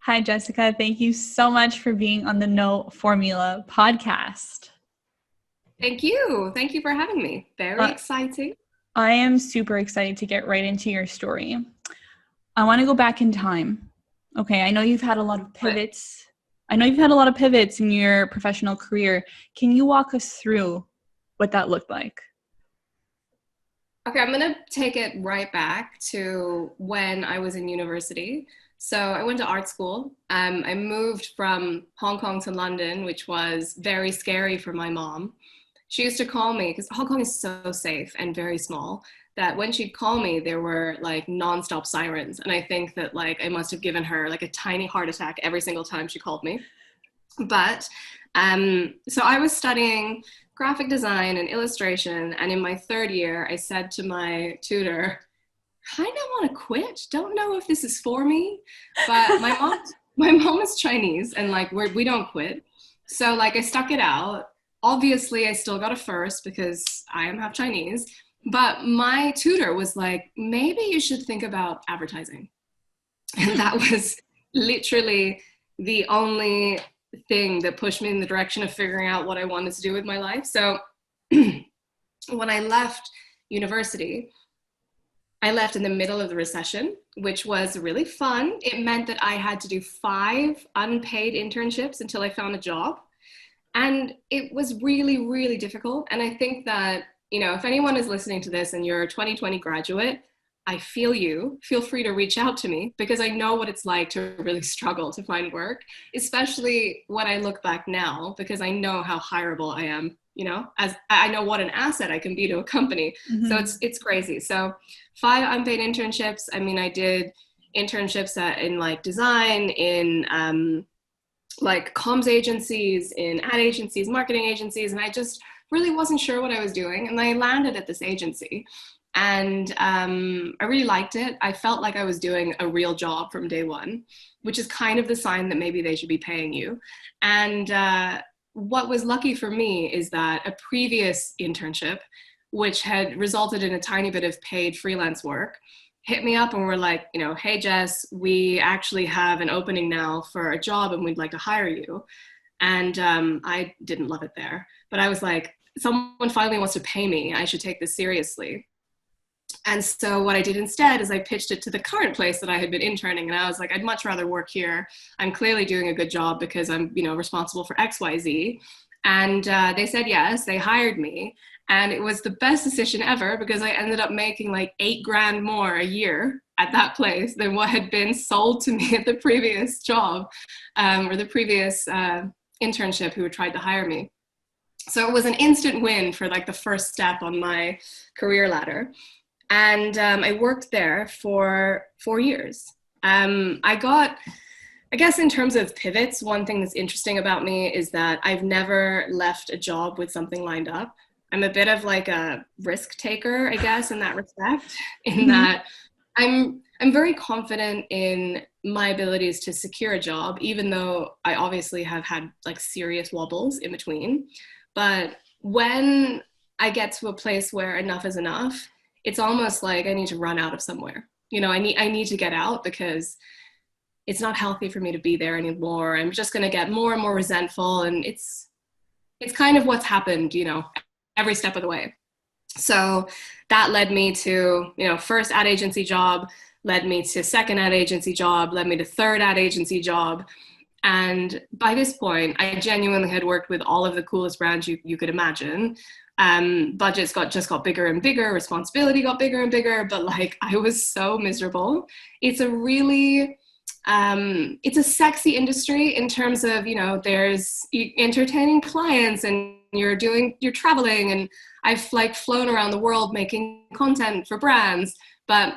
Hi, Jessica. Thank you so much for being on the No Formula podcast. Thank you. Thank you for having me. Very Uh, exciting. I am super excited to get right into your story. I want to go back in time. Okay, I know you've had a lot of But pivots. I know you've had a lot of pivots in your professional career. Can you walk us through what that looked like? okay, I'm going to take it right back to when I was in university. So I went to art school. I moved from Hong Kong to London, which was very scary for my mom. She used to call me because Hong Kong is so safe and very small that when she'd call me, there were like nonstop sirens. And I think that like I must have given her like a tiny heart attack every single time she called me. But so I was studying graphic design and illustration. And in my third year, I said to my tutor, kind of want to quit. Don't know if this is for me. But my mom is Chinese and like we don't quit. So like I stuck it out. Obviously, I still got a first because I am half Chinese. But my tutor was like, maybe you should think about advertising. And that was literally the only thing that pushed me in the direction of figuring out what I wanted to do with my life. So when I left university, I left in the middle of the recession, which was really fun. It meant that I had to do 5 unpaid internships until I found a job. And it was really, really difficult. And I think that, if anyone is listening to this and you're a 2020 graduate, I feel you. Feel free to reach out to me because I know what it's like to really struggle to find work, especially when I look back now, because I know how hireable I am, as I know what an asset I can be to a company. So Mm-hmm. it's crazy. So 5 unpaid internships. I mean, I did internships in like design, in like comms agencies, in ad agencies, marketing agencies, and I just really wasn't sure what I was doing. And I landed at this agency and I really liked it. I felt like I was doing a real job from day one, which is kind of the sign that maybe they should be paying you. And what was lucky for me is that a previous internship, which had resulted in a tiny bit of paid freelance work, hit me up and were like, hey, Jess, we actually have an opening now for a job and we'd like to hire you. And I didn't love it there. But I was like, someone finally wants to pay me. I should take this seriously. And so what I did instead is I pitched it to the current place that I had been interning. And I was like, I'd much rather work here. I'm clearly doing a good job because I'm, responsible for XYZ. And they said yes, they hired me. And it was the best decision ever because I ended up making like $8,000 more a year at that place than what had been sold to me at the previous job or the previous internship who had tried to hire me. So it was an instant win for like the first step on my career ladder. And I worked there for 4 years. I guess in terms of pivots, one thing that's interesting about me is that I've never left a job with something lined up. I'm a bit of like a risk taker, I guess, in that respect, in Mm-hmm. that I'm very confident in my abilities to secure a job, even though I obviously have had like serious wobbles in between. But when I get to a place where enough is enough, it's almost like I need to run out of somewhere. I need to get out because it's not healthy for me to be there anymore. I'm just going to get more and more resentful, and it's kind of what's happened, every step of the way. So that led me to, first ad agency job, led me to second ad agency job, led me to third ad agency job. And by this point, I genuinely had worked with all of the coolest brands you could imagine. Budgets just got bigger and bigger, responsibility got bigger and bigger, but like I was so miserable. It's a really, it's a sexy industry in terms of, there's entertaining clients and you're traveling, and I've like flown around the world making content for brands, but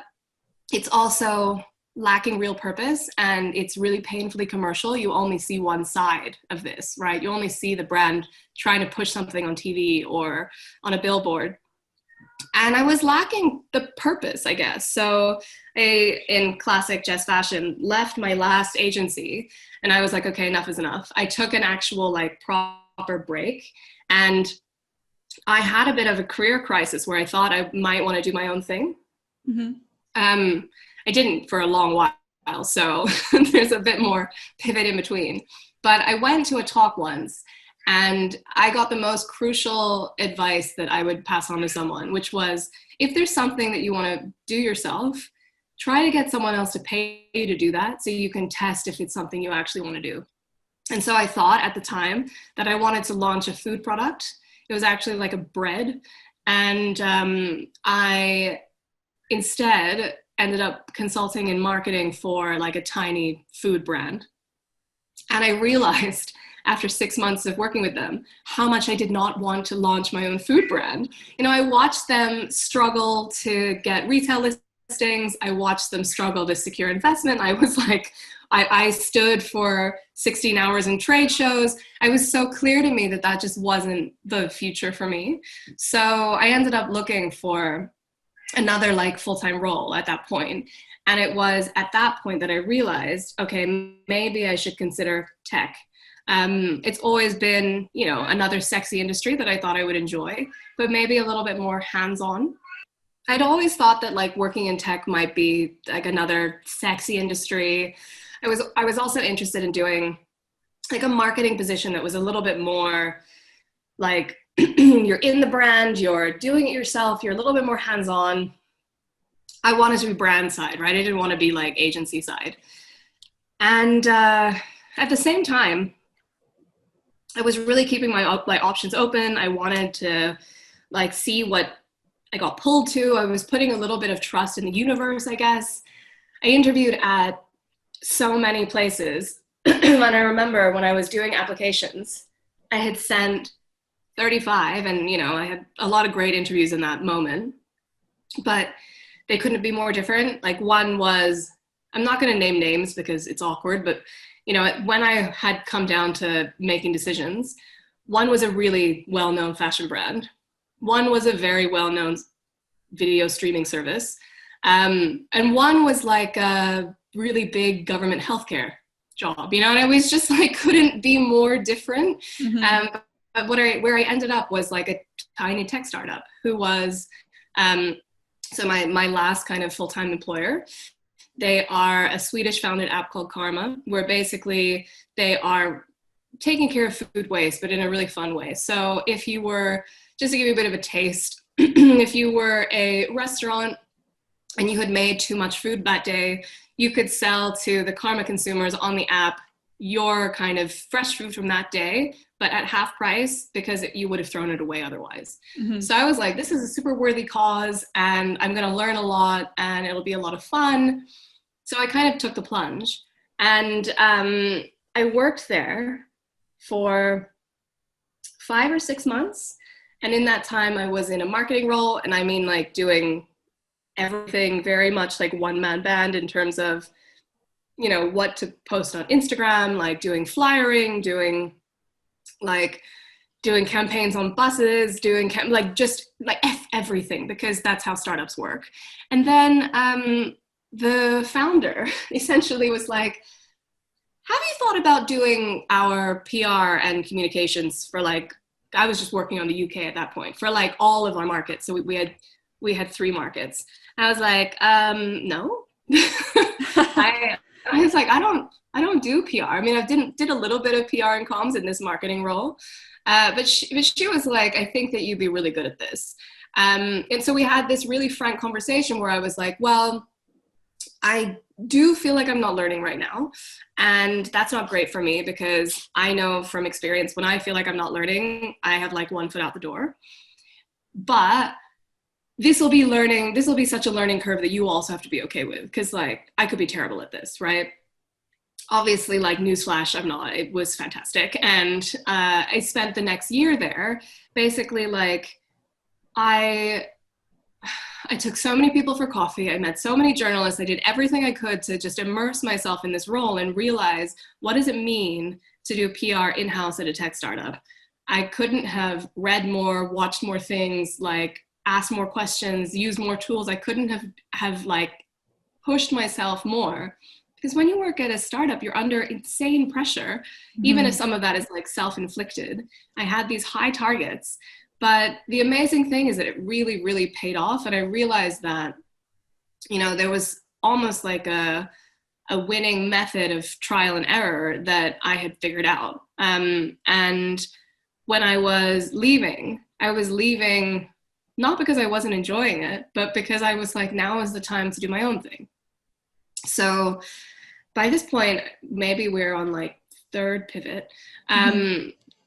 it's also lacking real purpose and it's really painfully commercial. You only see one side of this, right? You only see the brand trying to push something on TV or on a billboard. And I was lacking the purpose, I guess. So in classic Jess fashion, left my last agency and I was like, okay, enough is enough. I took an actual like proper break, and I had a bit of a career crisis where I thought I might want to do my own thing. Mm-hmm. I didn't for a long while. So there's a bit more pivot in between. But I went to a talk once and I got the most crucial advice that I would pass on to someone, which was, if there's something that you want to do yourself, try to get someone else to pay you to do that so you can test if it's something you actually want to do. And so I thought at the time that I wanted to launch a food product. It was actually like a bread. And I instead ended up consulting in marketing for like a tiny food brand. And I realized after 6 months of working with them how much I did not want to launch my own food brand. You know, I watched them struggle to get retail listings. I watched them struggle to secure investment. I was like, I stood for 16 hours in trade shows. It was so clear to me that that just wasn't the future for me. So I ended up looking for another like full-time role at that point. And it was at that point that I realized, okay, maybe I should consider tech. It's always been, you know, another sexy industry that I thought I would enjoy, but maybe a little bit more hands-on. I'd always thought that like working in tech might be like another sexy industry. I was also interested in doing like a marketing position that was a little bit more like you're in the brand, you're doing it yourself, you're a little bit more hands-on. I wanted to be brand side, right? I didn't want to be like agency side. And at the same time, I was really keeping my like options open. I wanted to like see what I got pulled to. I was putting a little bit of trust in the universe, I guess. I interviewed at so many places. And I remember when I was doing applications, I had sent 35 and, you know, I had a lot of great interviews in that moment, but they couldn't be more different. Like one was, I'm not going to name names because it's awkward, but, you know, when I had come down to making decisions, one was a really well-known fashion brand. One was a very well-known video streaming service. And one was like a really big government healthcare job, you know, and I was just like, couldn't be more different. Mm-hmm. But where I ended up was like a tiny tech startup who was, so my last kind of full-time employer. They are a Swedish founded app called Karma, where basically they are taking care of food waste, but in a really fun way. So if you were, just to give you a bit of a taste, if you were a restaurant and you had made too much food that day, you could sell to the Karma consumers on the app your kind of fresh food from that day, but at half price because you would have thrown it away otherwise. Mm-hmm. So I was like, this is a super worthy cause and I'm going to learn a lot and it'll be a lot of fun. So I kind of took the plunge and I worked there for 5 or 6 months. And in that time I was in a marketing role, and I mean like doing everything very much like one-man band in terms of, you know, what to post on Instagram, like doing flyering, doing campaigns on buses, doing just everything, because that's how startups work. And then the founder essentially was like, have you thought about doing our PR and communications for like, I was just working on the UK at that point, for like all of our markets. So we had 3 markets. And I was like, no. I was like, I don't do PR. I mean, I did a little bit of PR and comms in this marketing role, but she was like, I think that you'd be really good at this. And so we had this really frank conversation where I was like, well, I do feel like I'm not learning right now. And that's not great for me, because I know from experience, when I feel like I'm not learning, I have like 1 foot out the door. But this will be such a learning curve that you also have to be okay with, because like I could be terrible at this, right? Obviously, like newsflash, I'm not. It was fantastic. And I spent the next year there basically like I took so many people for coffee. I met so many journalists. I did everything I could to just immerse myself in this role and realize, what does it mean to do PR in-house at a tech startup? I couldn't have read more, watched more things, like asked more questions, used more tools. I couldn't have like pushed myself more, because when you work at a startup, you're under insane pressure, even if some of that is like self-inflicted. I had these high targets. But the amazing thing is that it really, really paid off. And I realized that, you know, there was almost like a a winning method of trial and error that I had figured out. And when I was leaving not because I wasn't enjoying it, but because I was like, now is the time to do my own thing. So by this point, maybe we're on like third pivot.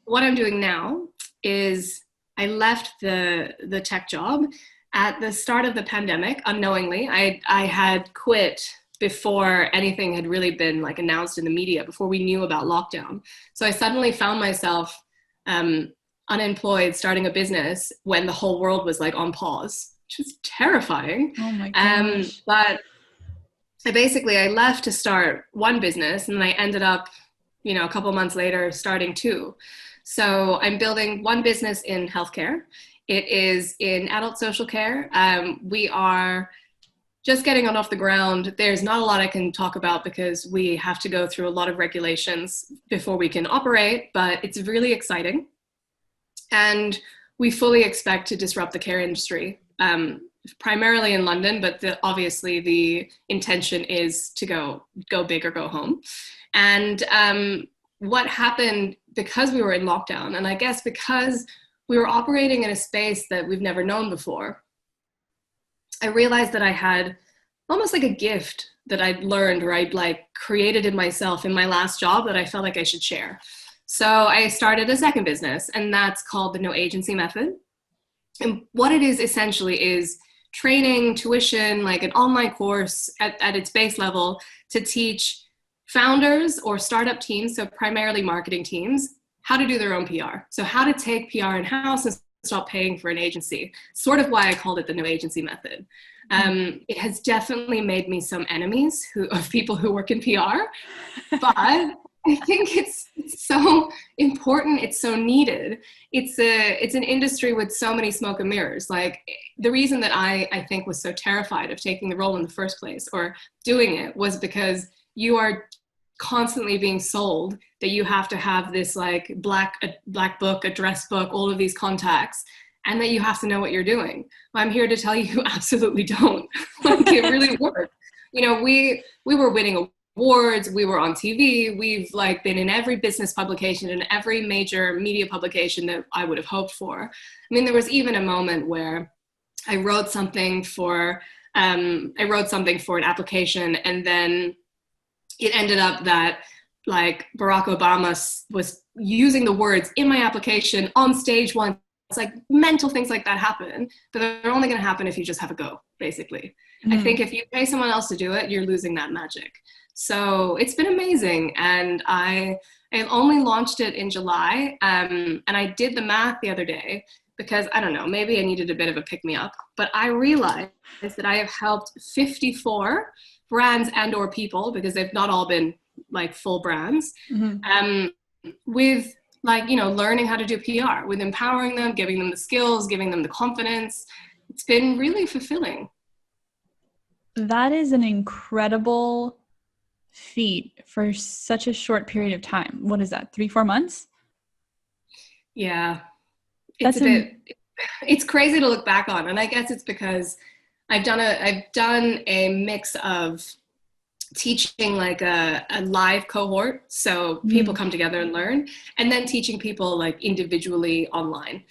What I'm doing now is I left the tech job at the start of the pandemic unknowingly. I had quit before anything had really been like announced in the media, before we knew about lockdown. So I suddenly found myself unemployed, starting a business when the whole world was like on pause, which was terrifying. Oh my gosh. But I left to start one business, and I ended up, a couple months later starting two. So I'm building one business in healthcare. It is in adult social care. We are just getting it off the ground. There's not a lot I can talk about because we have to go through a lot of regulations before we can operate, but it's really exciting. And we fully expect to disrupt the care industry, primarily in London, but obviously the intention is to go big or go home. And what happened, because we were in lockdown, and I guess because we were operating in a space that we've never known before, I realized that I had almost like a gift that I'd learned, or I'd like created in myself in my last job, that I felt like I should share. So I started a second business, and that's called the No Agency Method. And what it is essentially is training, tuition, like an online course at its base level to teach founders or startup teams, so primarily marketing teams, how to do their own PR. So how to take PR in-house and stop paying for an agency. Sort of why I called it the No Agency Method. It has definitely made me some enemies of people who work in PR, but I think it's so important. It's so needed. It's an industry with so many smoke and mirrors. Like, the reason that I think was so terrified of taking the role in the first place, or doing it, was because you are constantly being sold that you have to have this like black book, address book, all of these contacts, and that you have to know what you're doing. Well, I'm here to tell you absolutely don't. Like, it really works. We were winning awards, we were on TV, we've like been in every business publication and every major media publication that I would have hoped for. I mean, there was even a moment where I wrote something for an application, and then it ended up that like Barack Obama was using the words in my application on stage once. It's like mental things like that happen, but they're only going to happen if you just have a go, basically. I think if you pay someone else to do it, you're losing that magic. So it's been amazing. And I only launched it in July. And I did the math the other day because, I don't know, maybe I needed a bit of a pick-me-up, but I realized that I have helped 54 brands and or people, because they've not all been like full brands, with like, learning how to do PR, with empowering them, giving them the skills, giving them the confidence. It's been really fulfilling. That is an incredible feat for such a short period of time. What is that, 3-4 months? Yeah, it's crazy to look back on. And I guess it's because I've done a mix of teaching like a live cohort, so people come together and learn, and then teaching people like individually online.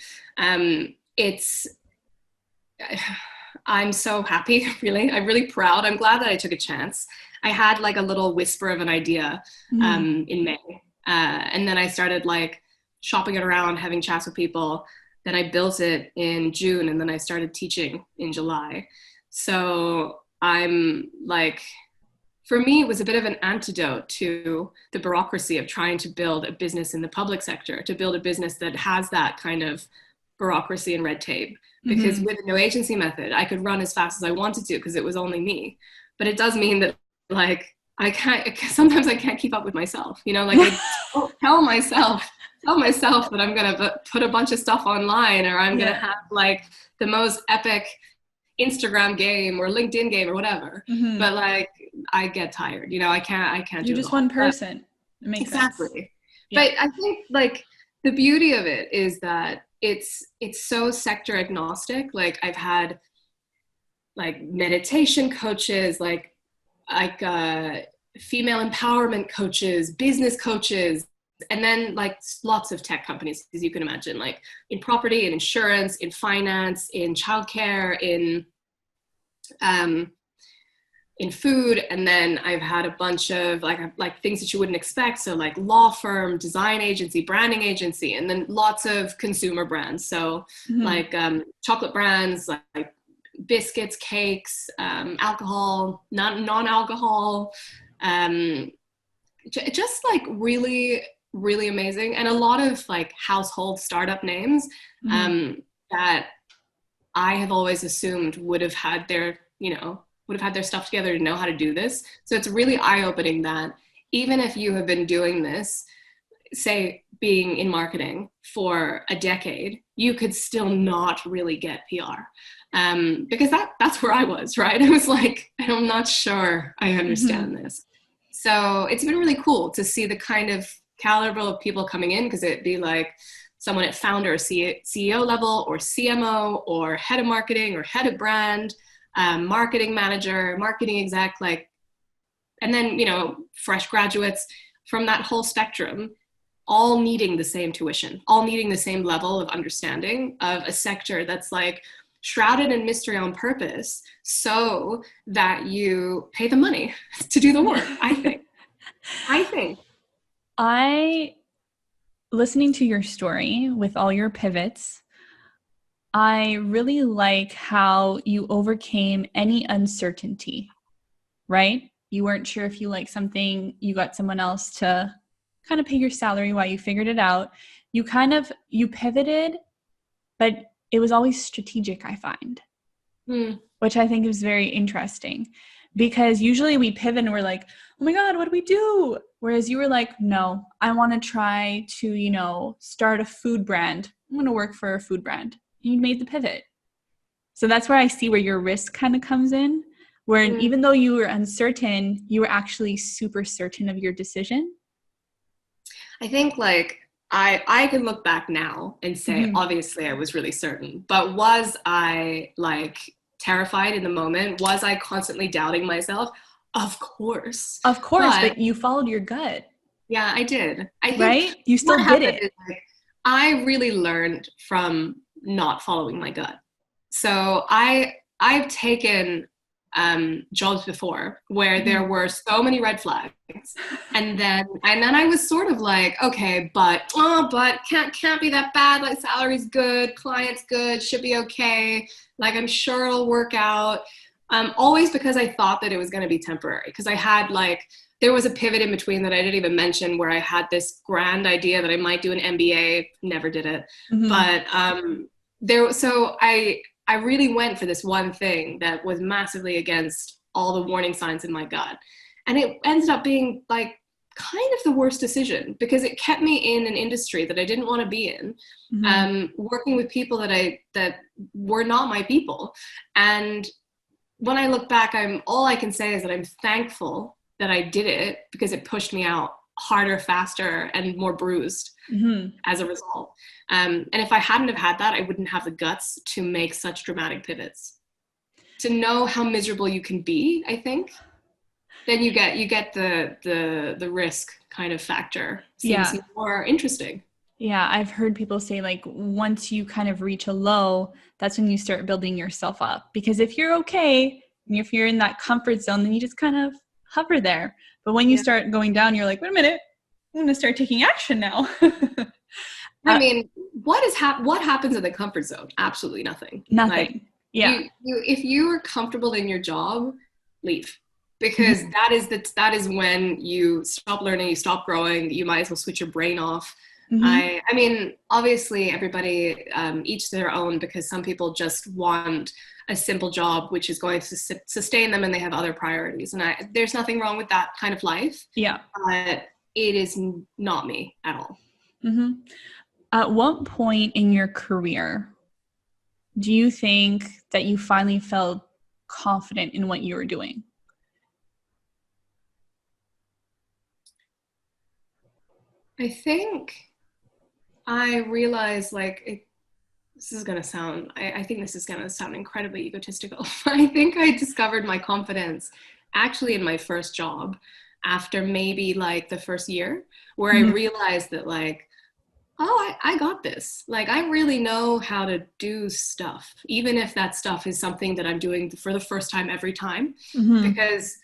I'm so happy, really. I'm really proud. I'm glad that I took a chance. I had like a little whisper of an idea in May, and then I started like shopping it around, having chats with people. Then I built it in June, and then I started teaching in July. So I'm like, for me, it was a bit of an antidote to the bureaucracy of trying to build a business in the public sector, to build a business that has that kind of bureaucracy and red tape. Because with the No Agency Method, I could run as fast as I wanted to because it was only me. But it does mean that like sometimes I can't keep up with myself. Like I tell myself that I'm going to put a bunch of stuff online, or I'm going to have like the most epic Instagram game or LinkedIn game or whatever. But like, I get tired, I can't do it. You're just one person. It makes exactly sense. But I think like the beauty of it is that it's so sector agnostic. Like, I've had like meditation coaches, like female empowerment coaches, business coaches, and then like lots of tech companies, as you can imagine, like in property, in insurance, in finance, in childcare, in food. And then I've had a bunch of like things that you wouldn't expect. So like law firm, design agency, branding agency, and then lots of consumer brands. So like chocolate brands, like biscuits, cakes, alcohol, non-alcohol, just like really, really amazing. And a lot of like household startup names that I have always assumed would have had their stuff together to know how to do this. So it's really eye-opening that even if you have been doing this, say being in marketing for a decade, you could still not really get PR. Because that's where I was, right? I was like, I'm not sure I understand this. So it's been really cool to see the kind of caliber of people coming in, because it'd be like someone at founder or CEO level, or CMO, or head of marketing, or head of brand, marketing manager, marketing exec, like, and then, fresh graduates from that whole spectrum, all needing the same tuition, all needing the same level of understanding of a sector that's like shrouded in mystery on purpose so that you pay the money to do the work, I think. Listening to your story with all your pivots, I really like how you overcame any uncertainty, right? You weren't sure if you liked something, you got someone else to kind of pay your salary while you figured it out. You pivoted, but it was always strategic, I find, which I think is very interesting, because usually we pivot and we're like, oh my God, what do we do? Whereas you were like, no, I want to try to, start a food brand. I'm going to work for a food brand. You made the pivot. So that's where I see where your risk kind of comes in, where even though you were uncertain, you were actually super certain of your decision. I think like I can look back now and say, obviously I was really certain, but was I like terrified in the moment? Was I constantly doubting myself? Of course, but you followed your gut. Yeah, I did. I think right? You still did it. Is, like, I really learned from not following my gut. So I've taken jobs before where there were so many red flags, and then I was sort of like, okay, but can't be that bad. Like, salary's good, client's good, should be okay. Like, I'm sure it'll work out. Always because I thought that it was going to be temporary, because I had there was a pivot in between that I didn't even mention, where I had this grand idea that I might do an MBA, never did it. But I really went for this one thing that was massively against all the warning signs in my gut. And it ended up being like kind of the worst decision, because it kept me in an industry that I didn't want to be in, working with people that were not my people. And when I look back, all I can say is that I'm thankful that I did it, because it pushed me out harder, faster, and more bruised as a result. And if I hadn't have had that, I wouldn't have the guts to make such dramatic pivots. To know how miserable you can be, I think, then you get the risk kind of factor seems more interesting. Yeah, I've heard people say, like, once you kind of reach a low, that's when you start building yourself up. Because if you're okay, and if you're in that comfort zone, then you just kind of hover there. But when you start going down, you're like, wait a minute, I'm going to start taking action now. I mean, what happens in the comfort zone? Absolutely nothing. Nothing. If you are comfortable in your job, leave. Because that is when you stop learning, you stop growing, you might as well switch your brain off. I mean, obviously everybody, each their own, because some people just want a simple job, which is going to sustain them, and they have other priorities. And there's nothing wrong with that kind of life. Yeah. But it is not me at all. At what point in your career do you think that you finally felt confident in what you were doing? I think I realized, this is going to sound, I think this is going to sound incredibly egotistical. I think I discovered my confidence actually in my first job. after maybe like the first year, where I realized that like, oh, I got this. Like, I really know how to do stuff, even if that stuff is something that I'm doing for the first time every time, because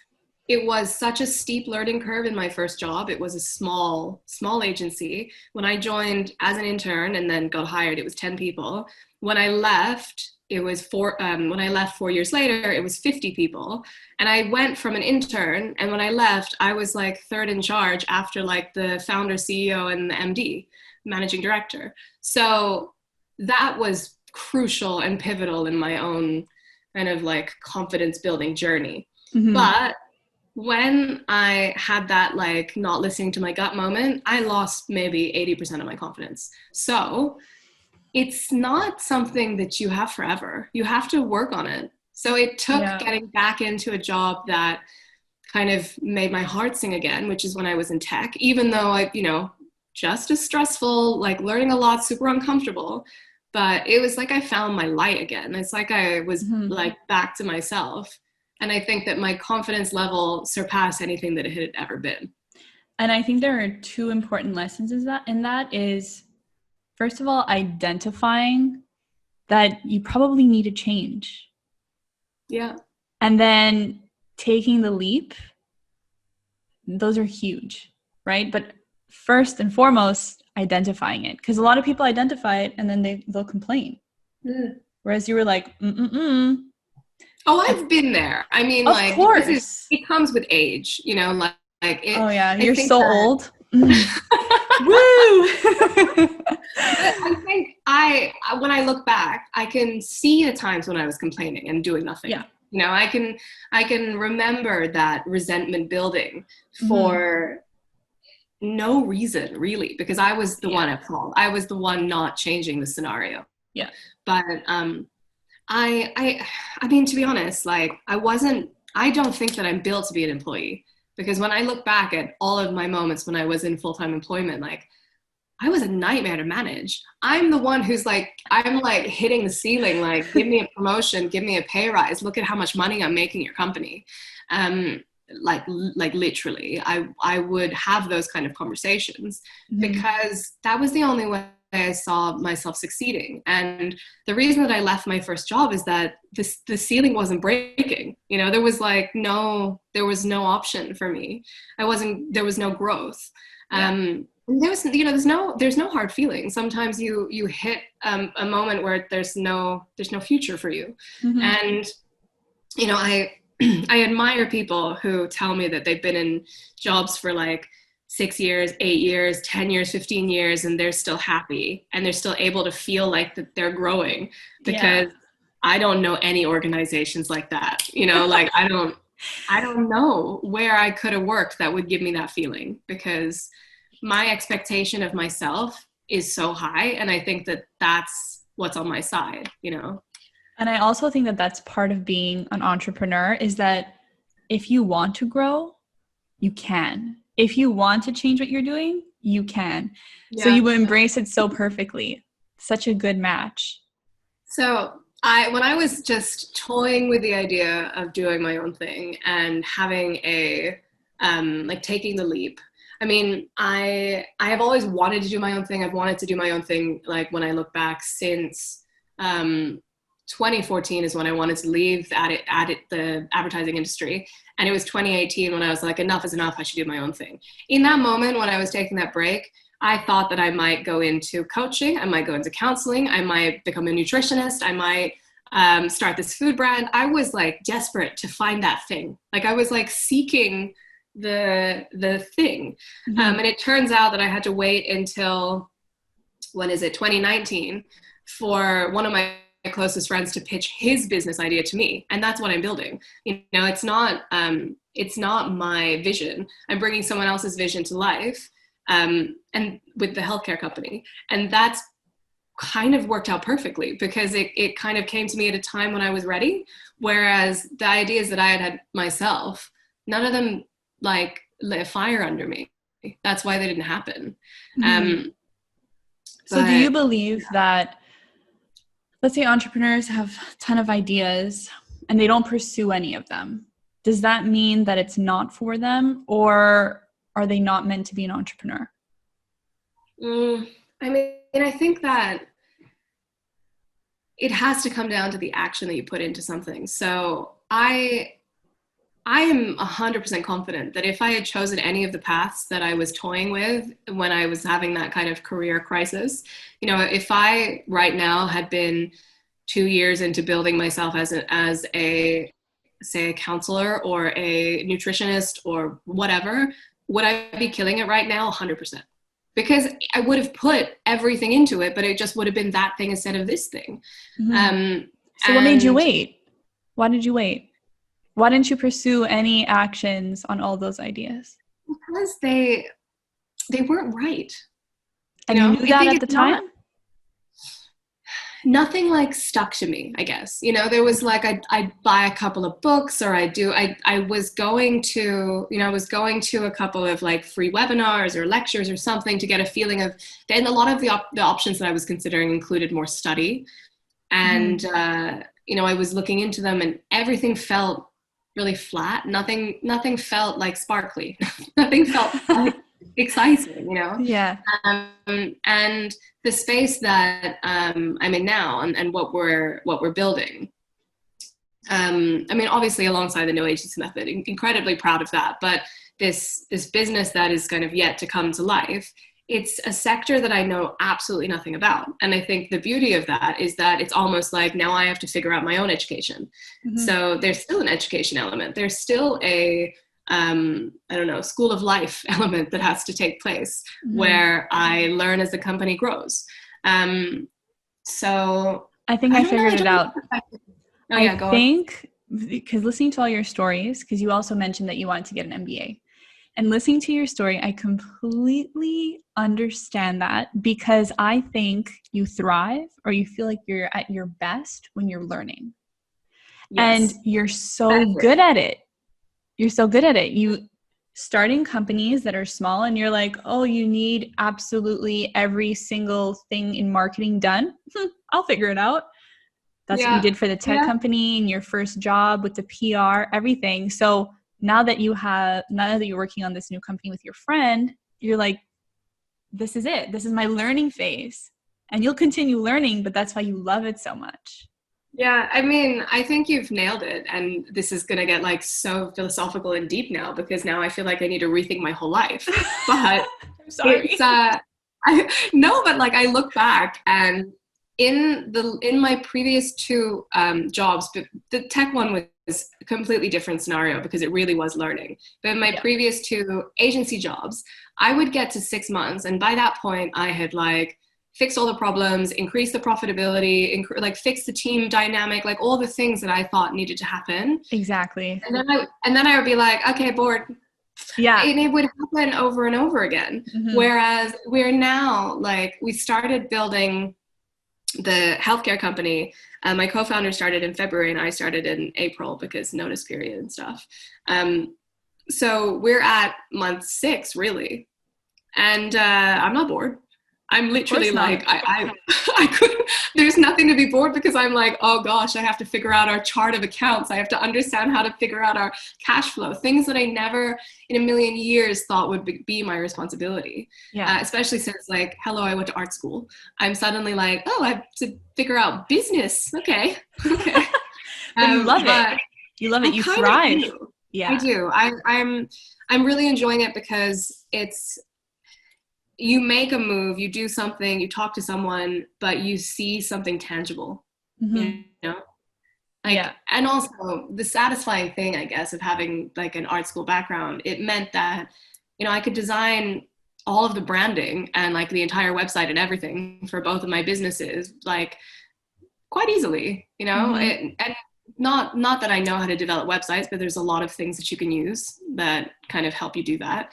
it was such a steep learning curve in my first job. It was a small agency. When I joined as an intern and then got hired, it was 10 people. When I left, it was when I left 4 years later, it was 50 people. And I went from an intern, and when I left, I was like third in charge after like the founder, CEO, and the MD, managing director. So that was crucial and pivotal in my own kind of like confidence building journey. But when I had that like not listening to my gut moment, I lost maybe 80% of my confidence. So it's not something that you have forever. You have to work on it. So it took getting back into a job that kind of made my heart sing again, which is when I was in tech, even though I, just as stressful, like learning a lot, super uncomfortable. But it was like I found my light again. It's like I was like back to myself. And I think that my confidence level surpassed anything that it had ever been. And I think there are two important lessons in that is, first of all, identifying that you probably need to change. Yeah. And then taking the leap. Those are huge, right? But first and foremost, identifying it. Because a lot of people identify it and then they'll complain. Whereas you were like, Oh, I've been there. I mean, of like, course. It comes with age, like it. Oh yeah, you're so old. Woo! But I think when I look back, I can see the times when I was complaining and doing nothing. Yeah. I can remember that resentment building for no reason, really, because I was the one at fault. I was the one not changing the scenario. Yeah. But I mean, to be honest, like I don't think that I'm built to be an employee, because when I look back at all of my moments when I was in full-time employment, like I was a nightmare to manage. I'm the one who's like, I'm like hitting the ceiling, like, give me a promotion, give me a pay rise. Look at how much money I'm making your company. Like literally, I would have those kind of conversations because that was the only way I saw myself succeeding. And the reason that I left my first job is that the ceiling wasn't breaking. There was no option for me. There was no growth. There's no hard feelings. Sometimes you hit a moment where there's no future for you. And I admire people who tell me that they've been in jobs for like 6 years, 8 years, 10 years, 15 years, and they're still happy and they're still able to feel like that they're growing, because I don't know any organizations like that. Like I don't know where I could have worked that would give me that feeling, because my expectation of myself is so high. And I think that that's what's on my side, And I also think that that's part of being an entrepreneur, is that if you want to grow, you can. If you want to change what you're doing, you can. Yeah. So you embrace it so perfectly. Such a good match. So when I was just toying with the idea of doing my own thing and having like taking the leap, I mean, I have always wanted to do my own thing. I've wanted to do my own thing, like when I look back, since 2014 is when I wanted to leave the advertising industry. And it was 2018 when I was like, enough is enough. I should do my own thing. In that moment, when I was taking that break, I thought that I might go into coaching. I might go into counseling. I might become a nutritionist. I might start this food brand. I was like desperate to find that thing. Like I was like seeking the thing. And it turns out that I had to wait until, 2019, for one of my closest friends to pitch his business idea to me. And that's what I'm building. It's not my vision. I'm bringing someone else's vision to life, and with the healthcare company. And that's kind of worked out perfectly, because it kind of came to me at a time when I was ready. Whereas the ideas that I had myself, none of them like lit a fire under me. That's why they didn't happen. So do you believe that, let's say entrepreneurs have a ton of ideas and they don't pursue any of them, does that mean that it's not for them, or are they not meant to be an entrepreneur? I mean, I think that it has to come down to the action that you put into something. So I am 100% confident that if I had chosen any of the paths that I was toying with when I was having that kind of career crisis, if I right now had been 2 years into building myself as a say a counselor or a nutritionist or whatever, would I be killing it right now? 100%. Because I would have put everything into it, but it just would have been that thing instead of this thing. Mm-hmm. So what made you wait? Why did you wait? Why didn't you pursue any actions on all those ideas? Because they weren't right. And you knew that at the time? Nothing like stuck to me, I guess. There was like, I'd buy a couple of books, or I was going to, a couple of like free webinars or lectures or something to get a feeling of, then a lot of the options that I was considering included more study. And, I was looking into them and everything felt really flat. Nothing felt like sparkly. Nothing felt like exciting, Yeah. And the space that I'm in now and what we're building. I mean, obviously, alongside the no agency method, incredibly proud of that. But this business that is kind of yet to come to life, it's a sector that I know absolutely nothing about. And I think the beauty of that is that it's almost like now I have to figure out my own education. Mm-hmm. So there's still an education element. There's still a school of life element that has to take place, mm-hmm. where I learn as the company grows. So I think I figured it out. I think because listening to all your stories, because you also mentioned that you wanted to get an MBA, and listening to your story, I completely understand that, because I think you thrive or you feel like you're at your best when you're learning. Yes. And you're so good at it. You're so good at it. You starting companies that are small and you're like, oh, you need absolutely every single thing in marketing done. I'll figure it out. That's what you did for the tech company and your first job with the PR, everything. So now that you're working on this new company with your friend, you're like, this is it. This is my learning phase. And you'll continue learning, but that's why you love it so much. Yeah, I mean, I think you've nailed it. And this is going to get like so philosophical and deep now, because now I feel like I need to rethink my whole life. But I'm sorry. but like I look back, and in my previous two jobs, but the tech one was a completely different scenario because it really was learning. But in my previous two agency jobs, I would get to 6 months, and by that point I had like fixed all the problems, increased the profitability, fixed the team dynamic, like all the things that I thought needed to happen. Exactly. And then I would be like, okay, bored. Yeah. And it would happen over and over again. Mm-hmm. Whereas we're now, like, we started building the healthcare company. My co-founder started in February and I started in April because notice period and stuff. So we're at month 6 really. And I'm not bored. I'm literally like, I couldn't, there's nothing to be bored, because I'm like, oh gosh, I have to figure out our chart of accounts. I have to understand how to figure out our cash flow, things that I never in a million years thought would be my responsibility. Yeah. Especially since like, hello, I went to art school. I'm suddenly like, oh, I have to figure out business. Okay. But you love it. You love it. You thrive. Yeah, I do. I'm really enjoying it because you make a move, you do something, you talk to someone, but you see something tangible, mm-hmm. And also the satisfying thing, I guess, of having like an art school background, it meant that, I could design all of the branding and like the entire website and everything for both of my businesses, like quite easily, mm-hmm. And not that I know how to develop websites, but there's a lot of things that you can use that kind of help you do that.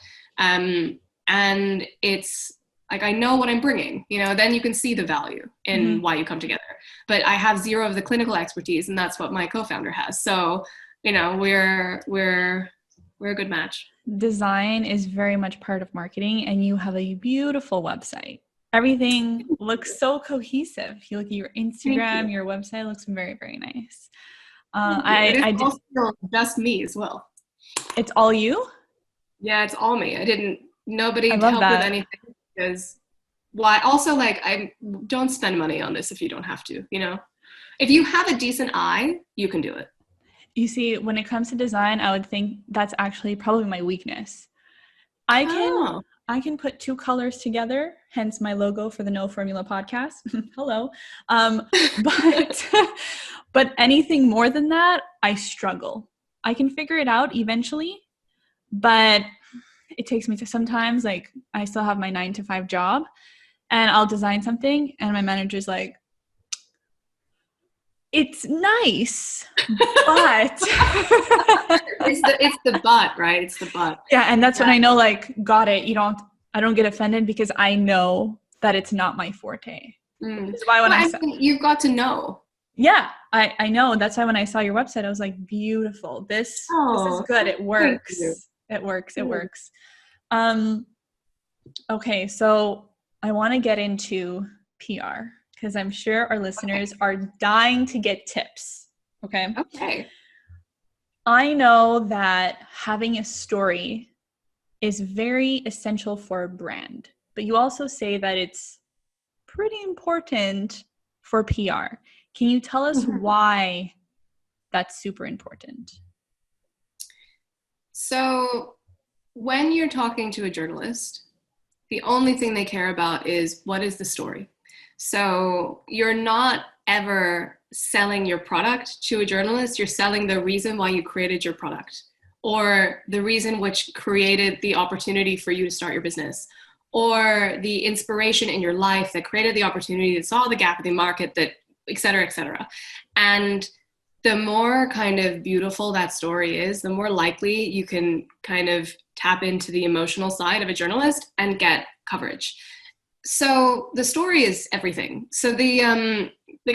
And it's like, I know what I'm bringing, then you can see the value in mm-hmm. why you come together. But I have zero of the clinical expertise, and that's what my co-founder has. So, we're a good match. Design is very much part of marketing, and you have a beautiful website. Everything looks so cohesive. You look at your Instagram, your website looks very, very nice. Thank you. It is I did. also just me as well. It's all you? Yeah, it's all me. I Nobody love helped with that. anything because why? Also, like, I don't spend money on this if you don't have to, you know? If you have a decent eye, you can do it. You see, when it comes to design, I would think that's actually probably my weakness. I can Oh. I can put two colors together, hence my logo for the No Formula podcast. Hello. But but anything more than that, I struggle. I can figure it out eventually, but it takes me to sometimes like I still have my 9 to 5 job and I'll design something and my manager's like, it's nice, but It's the butt, right? It's the butt. yeah, and that's when Yeah. I know like got it. I don't get offended because I know that it's not my forte. Which Mm. is why when Well, I I saw mean, you've got to know. yeah, I know. That's why when I saw your website, I was like, beautiful. This is Oh, good. It thank you. works. It works. It Mm. works. Um, okay, so I want to get into PR because I'm sure our Okay. listeners are dying to get tips. Okay. Okay. I know that having a story is very essential for a brand, but you also say that it's pretty important for PR. Can you tell us Mhm. why that's super important? So, when you're talking to a journalist, the only thing they care about is what is the story. So you're not ever selling your product to a journalist, you're selling the reason why you created your product or the reason which created the opportunity for you to start your business or the inspiration in your life that created the opportunity that saw the gap in the market that et cetera, et cetera. And the more kind of beautiful that story is, the more likely you can kind of tap into the emotional side of a journalist and get coverage. So the story is everything. So the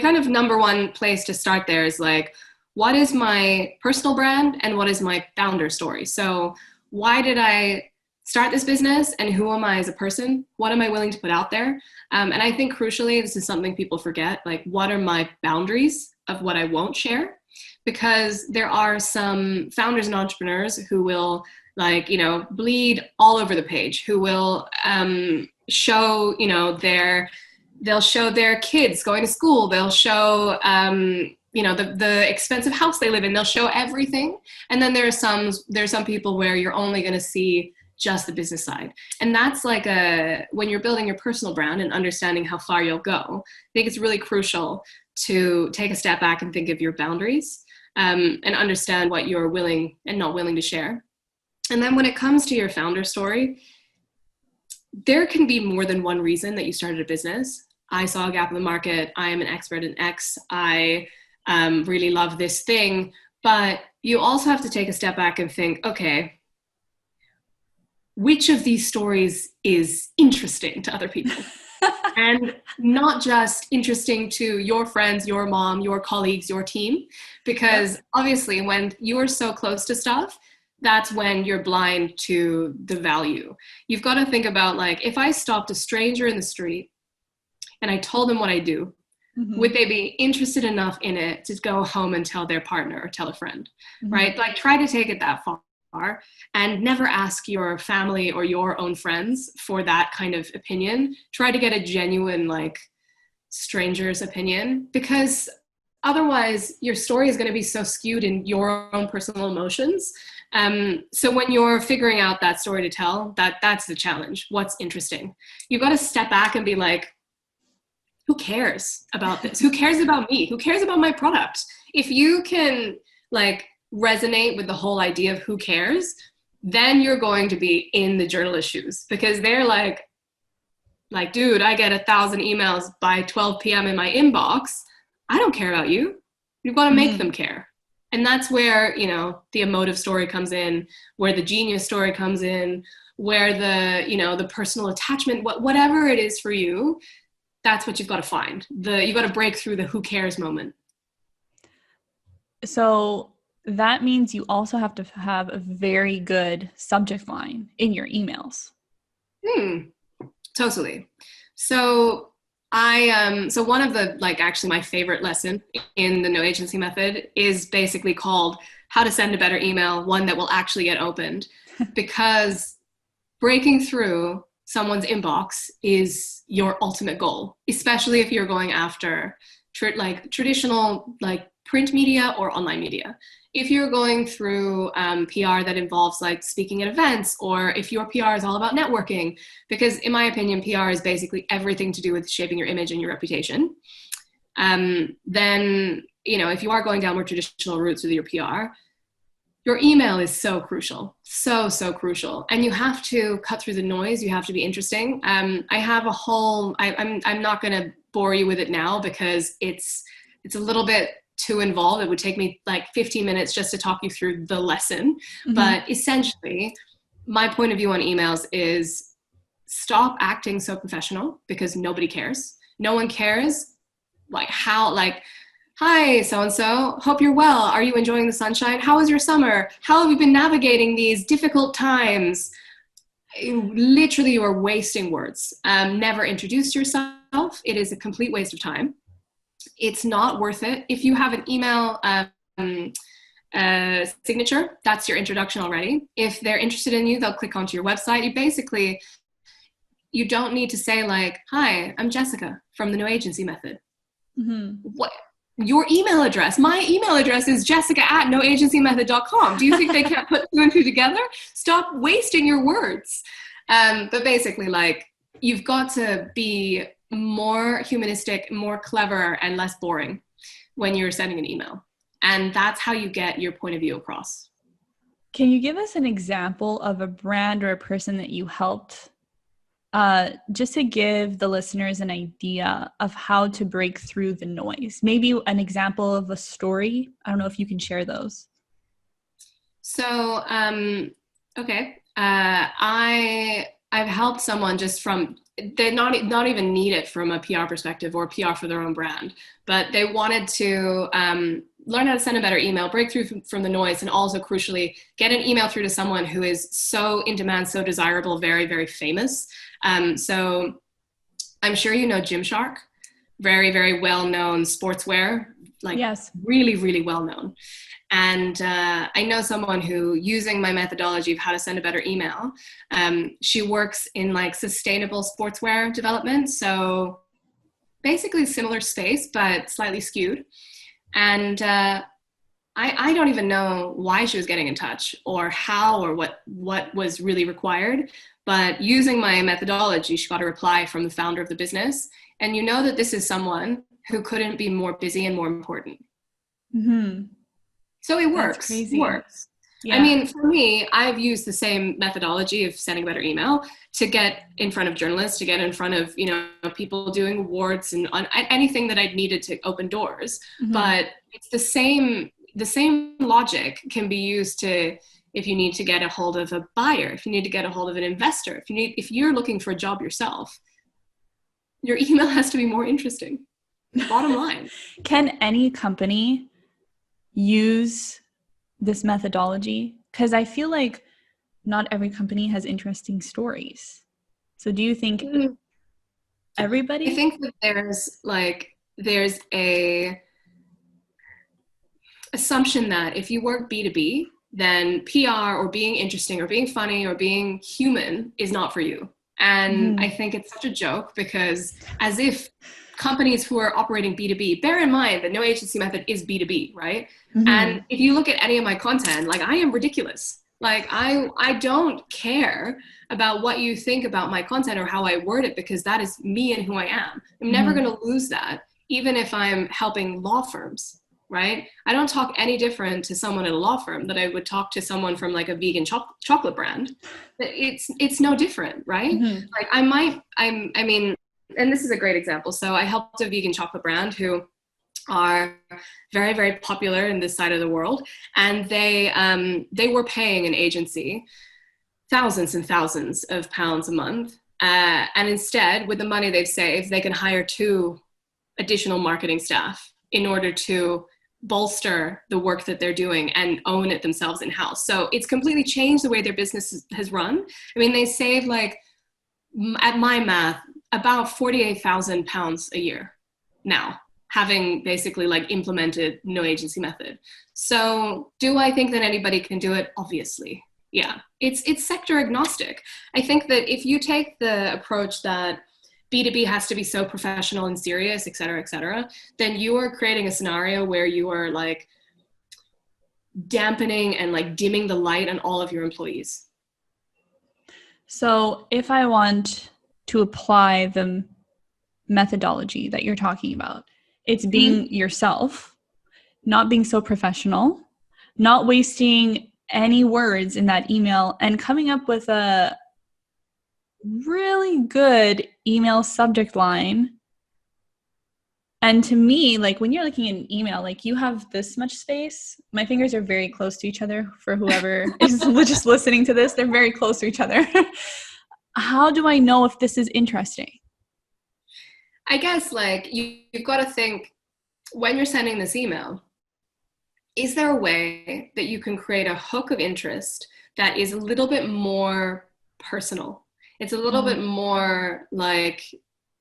kind of number one place to start there is like, what is my personal brand and what is my founder story? So why did I start this business and who am I as a person? What am I willing to put out there? And I think crucially, this is something people forget, like what are my boundaries of what I won't share? Because there are some founders and entrepreneurs who will like, you know, bleed all over the page, who will show, you know, they'll show their kids going to school, they'll show, you know, the expensive house they live in, they'll show everything. And then there's some people where you're only going to see just the business side. And that's like when you're building your personal brand and understanding how far you'll go, I think it's really crucial to take a step back and think of your boundaries and understand what you're willing and not willing to share. And then when it comes to your founder story, there can be more than one reason that you started a business. I saw a gap in the market. I am an expert in X. I really love this thing. But you also have to take a step back and think, okay, which of these stories is interesting to other people? And not just interesting to your friends, your mom, your colleagues, your team, Yep. because obviously when you are so close to stuff, that's when you're blind to the value. You've got to think about like, if I stopped a stranger in the street and I told them what I do, would Mm-hmm. they be interested enough in it to go home and tell their partner or tell a friend, Mm-hmm. right? Like try to take it that far and never ask your family or your own friends for that kind of opinion. Try to get a genuine, like, stranger's opinion, because otherwise your story is going to be so skewed in your own personal emotions. So when you're figuring out that story to tell, that's the challenge. What's interesting? You've got to step back and be like, who cares about this? Who cares about me? Who cares about my product? If you can like resonate with the whole idea of who cares, then you're going to be in the journalist shoes, because they're like, dude, I get 1,000 emails by 12 p.m. in my inbox. I don't care about you. You've got to make Mm-hmm. them care. And that's where, you know, the emotive story comes in, where the genius story comes in, where the, you know, the personal attachment, whatever it is for you, that's what you've got to find. You got to break through the who cares moment. So that means you also have to have a very good subject line in your emails. Hmm, totally. So So one of the, like, actually my favorite lesson in the no agency method is basically called how to send a better email, one that will actually get opened, because breaking through someone's inbox is your ultimate goal, especially if you're going after traditional like print media or online media. If you're going through PR that involves like speaking at events, or if your PR is all about networking, because in my opinion, PR is basically everything to do with shaping your image and your reputation, then, you know, if you are going down more traditional routes with your PR, your email is so crucial, so crucial. And you have to cut through the noise. You have to be interesting. I have a whole, I'm not going to bore you with it now because it's a little bit too involved. It would take me like 15 minutes just to talk you through the lesson. Mm-hmm. But essentially, my point of view on emails is stop acting so professional, because nobody cares. No one cares like how, like, hi, so-and-so, hope you're well. Are you enjoying the sunshine? How was your summer? How have you been navigating these difficult times? Literally, you are wasting words. Never introduce yourself. It is a complete waste of time. It's not worth it. If you have an email signature, that's your introduction already. If they're interested in you, they'll click onto your website. You don't need to say like, hi, I'm Jessica from the No Agency Method. Mm-hmm. What? Your email address. My email address is jessica@noagencymethod.com. Do you think they can't put two and two together? Stop wasting your words. But basically, like, you've got to be more humanistic, more clever, and less boring when you're sending an email. And that's how you get your point of view across. Can you give us an example of a brand or a person that you helped, just to give the listeners an idea of how to break through the noise? Maybe an example of a story. I don't know if you can share those. So, okay. I've helped someone just from, they not even need it from a PR perspective or PR for their own brand, but they wanted to learn how to send a better email, break through from the noise, and also crucially get an email through to someone who is so in demand, so desirable, very, very famous. So I'm sure you know Gymshark, very, very well-known sportswear, like yes. Really, really well-known. And I know someone who, using my methodology of how to send a better email, she works in like sustainable sportswear development. So basically similar space, but slightly skewed. And I don't even know why she was getting in touch or how or what was really required. But using my methodology, she got a reply from the founder of the business. And you know that this is someone who couldn't be more busy and more important. Mm-hmm. So it works. It works. Yeah. I mean, for me, I've used the same methodology of sending a better email to get in front of journalists, to get in front of, you know, people doing awards and anything that I'd needed to open doors. Mm-hmm. But it's the same logic can be used to, if you need to get a hold of a buyer, if you need to get a hold of an investor, if you're looking for a job yourself, your email has to be more interesting. Bottom line. Can any company use this methodology? Because I feel like not every company has interesting stories. So do you think everybody? I think that there's a assumption that if you work B2B, then PR or being interesting or being funny or being human is not for you. And I think it's such a joke, because as if companies who are operating B2B, bear in mind that No Agency Method is B2B, right? Mm-hmm. And if you look at any of my content, like, I am ridiculous. Like, I don't care about what you think about my content or how I word it, because that is me and who I am. I'm never going to lose that, even if I'm helping law firms, right? I don't talk any different to someone at a law firm that I would talk to someone from like a vegan chocolate brand. It's no different, right? Mm-hmm. Like, I mean, and this is a great example. So I helped a vegan chocolate brand who are very, very popular in this side of the world. And they were paying an agency thousands and thousands of pounds a month. And instead, with the money they've saved, they can hire 2 additional marketing staff in order to bolster the work that they're doing and own it themselves in-house. So it's completely changed the way their business has run. I mean, they save, like, at my math, about £48,000 a year now, having basically like implemented no agency method. So do I think that anybody can do it? Obviously. Yeah, it's sector agnostic. I think that if you take the approach that B2B has to be so professional and serious, et cetera, then you are creating a scenario where you are like dampening and like dimming the light on all of your employees. So if I want to apply the methodology that you're talking about, it's being yourself, not being so professional, not wasting any words in that email, and coming up with a really good email subject line. And to me, like when you're looking at an email, like you have this much space. My fingers are very close to each other for whoever is just listening to this. They're very close to each other. How do I know if this is interesting? I guess like you've got to think when you're sending this email, is there a way that you can create a hook of interest that is a little bit more personal? It's a little bit more like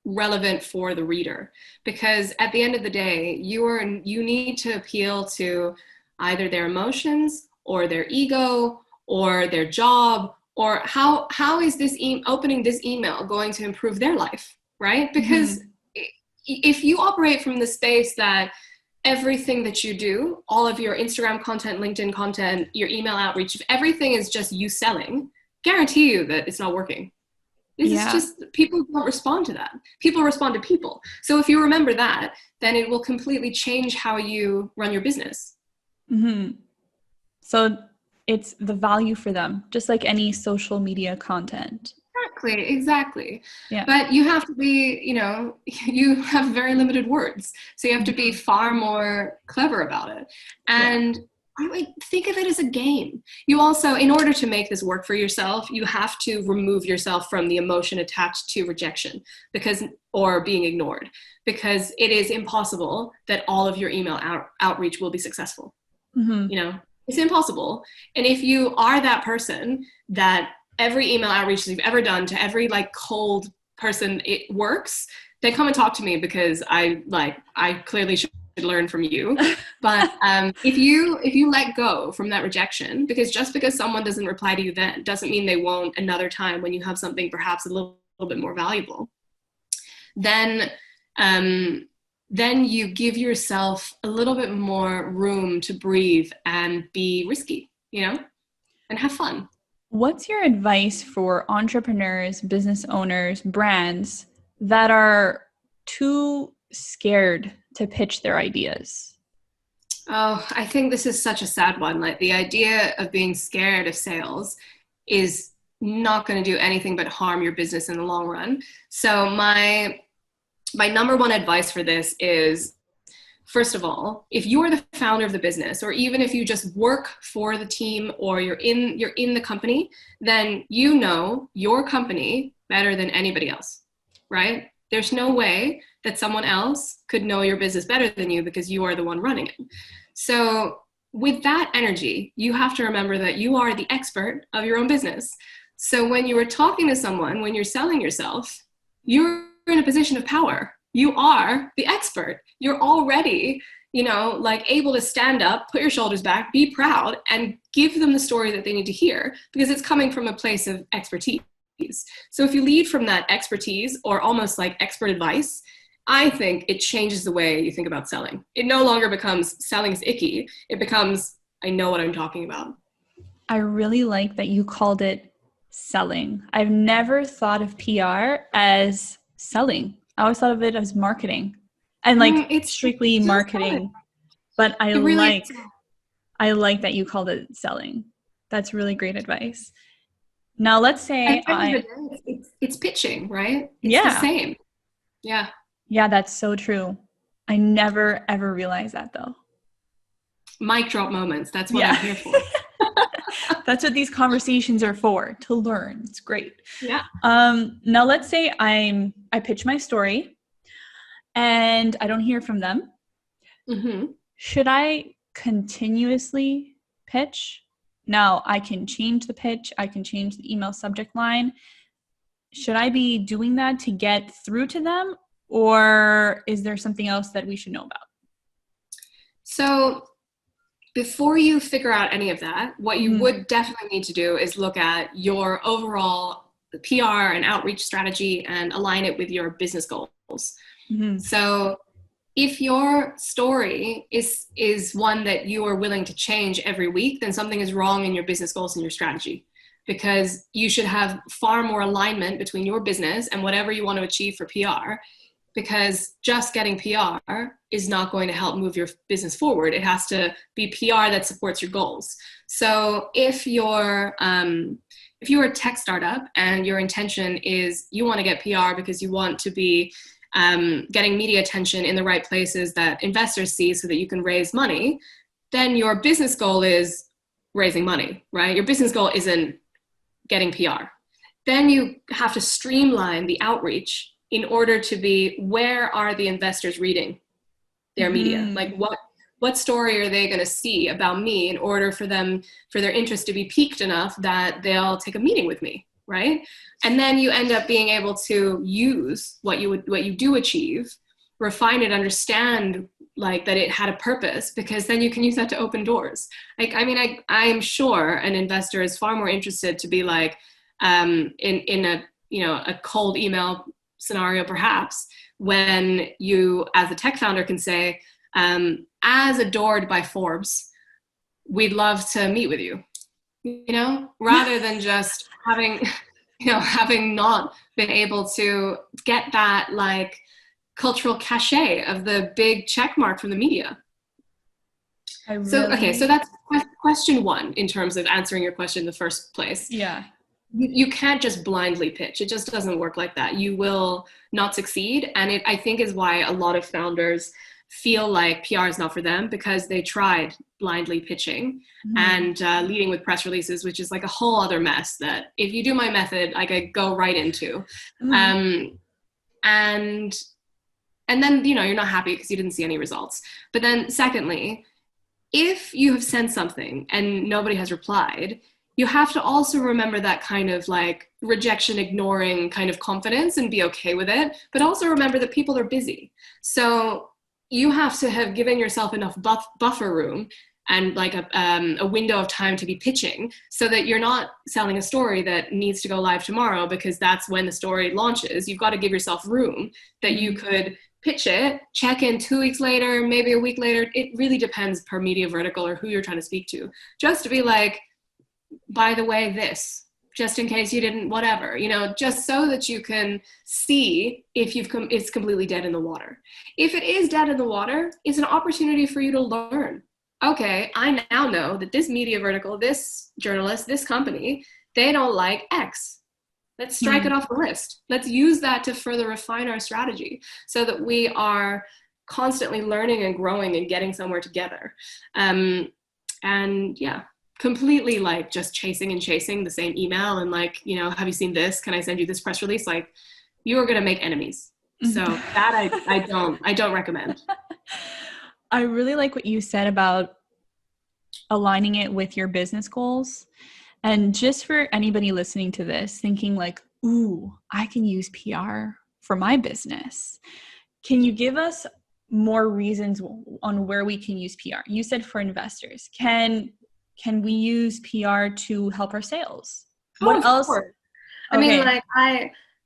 relevant for the reader, because at the end of the day, you need to appeal to either their emotions or their ego or their job, or how is this opening this email going to improve their life, right? Because if you operate from the space that everything that you do, all of your Instagram content, LinkedIn content, your email outreach, if everything is just you selling, guarantee you that it's not working. This is just, people don't respond to that. People respond to people. So if you remember that, then it will completely change how you run your business. So it's the value for them, just like any social media content. Exactly. Yeah. But you have to be, you have very limited words. So you have to be far more clever about it. And I would think of it as a game. You also, in order to make this work for yourself, you have to remove yourself from the emotion attached to rejection or being ignored, because it is impossible that all of your email outreach will be successful. It's impossible. And if you are that person that every email outreach that you've ever done to every like cold person, it works, then come and talk to me, because I clearly should learn from you. But if you let go from that rejection, because just because someone doesn't reply to you then doesn't mean they won't another time when you have something perhaps a little bit more valuable, then you give yourself a little bit more room to breathe and be risky, and have fun. What's your advice for entrepreneurs, business owners, brands that are too scared to pitch their ideas? Oh, I think this is such a sad one. Like, the idea of being scared of sales is not going to do anything but harm your business in the long run. So my number one advice for this is, first of all, if you are the founder of the business, or even if you just work for the team, or you're in the company, then you know your company better than anybody else, right? There's no way that someone else could know your business better than you, because you are the one running it. So with that energy, you have to remember that you are the expert of your own business. So when you are talking to someone, when you're selling yourself, you're in a position of power. You are the expert. You're already, able to stand up, put your shoulders back, be proud, and give them the story that they need to hear, because it's coming from a place of expertise. So if you lead from that expertise, or almost like expert advice, I think it changes the way you think about selling. It no longer becomes selling is icky. It becomes, I know what I'm talking about. I really like that you called it selling. I've never thought of PR as selling. I always thought of it as marketing, and it's strictly marketing. But I like that you called it selling. That's really great advice. Now let's say it's pitching, right? It's the same. Yeah. Yeah, that's so true. I never ever realized that though. Mic drop moments. That's what I'm here for. That's what these conversations are for, to learn. It's great. Yeah. Now let's say I pitch my story and I don't hear from them. Should I continuously pitch? Now I can change the pitch. I can change the email subject line. should I be doing that to get through to them, or is there something else that we should know about? So before you figure out any of that, what you would definitely need to do is look at your overall PR and outreach strategy and align it with your business goals. So if your story is one that you are willing to change every week, then something is wrong in your business goals and your strategy, because you should have far more alignment between your business and whatever you want to achieve for PR, because just getting PR is not going to help move your business forward. It has to be PR that supports your goals. So if you're a tech startup and your intention is you want to get PR because you want to be getting media attention in the right places that investors see so that you can raise money, then your business goal is raising money, right? Your business goal isn't getting PR. Then you have to streamline the outreach in order to be, where are the investors reading their media? Like what story are they going to see about me in order for their interest to be piqued enough that they'll take a meeting with me, right? And then you end up being able to use what you do achieve, refine it, understand like that it had a purpose, because then you can use that to open doors. Like, I mean, I'm sure an investor is far more interested to be like in a cold email scenario, perhaps, when you as a tech founder can say, as adored by Forbes, we'd love to meet with you, rather than just having not been able to get that like cultural cachet of the big check mark from the media. So that's question one in terms of answering your question in the first place. Yeah. You can't just blindly pitch. It just doesn't work like that. You will not succeed. And it, I think, is why a lot of founders feel like PR is not for them, because they tried blindly pitching and leading with press releases, which is like a whole other mess that if you do my method, I could go right into. And then, you're not happy because you didn't see any results. But then secondly, if you have sent something and nobody has replied, you have to also remember that kind of like rejection ignoring kind of confidence and be okay with it. But also remember that people are busy. So you have to have given yourself enough buffer room and like a window of time to be pitching, so that you're not selling a story that needs to go live tomorrow because that's when the story launches. You've got to give yourself room that you could pitch it, check in 2 weeks later, maybe a week later. It really depends per media vertical or who you're trying to speak to. Just to be like, by the way, this, just in case you didn't, whatever, just so that you can see if it's completely dead in the water. If it is dead in the water, it's an opportunity for you to learn. Okay, I now know that this media vertical, this journalist, this company, they don't like X. Let's strike it off the list. Let's use that to further refine our strategy so that we are constantly learning and growing and getting somewhere together. Completely like just chasing the same email and like, have you seen this? Can I send you this press release? Like, you are going to make enemies. So that I don't recommend. I really like what you said about aligning it with your business goals. And just for anybody listening to this thinking like, ooh, I can use PR for my business. Can you give us more reasons on where we can use PR? You said for investors. Can we use PR to help our sales? What else? Okay. I mean, like